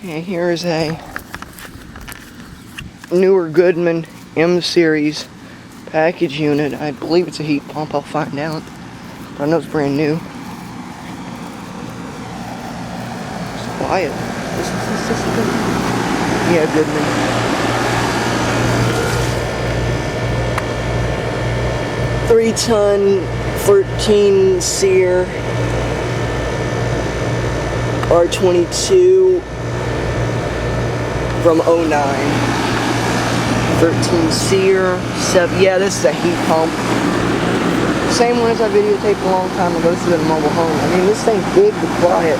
Okay, here is a newer Goodman M series package unit. I believe it's a heat pump. I'll find out. But I know it's brand new. It's quiet. Is this a Goodman? Yeah, Goodman. 3-ton, 13 SEER, R22 from '09. 13 SEER, 7. Yeah, this is a heat pump. Same one as I videotaped a long time ago. This is in a mobile home. I mean, this thing's big but quiet.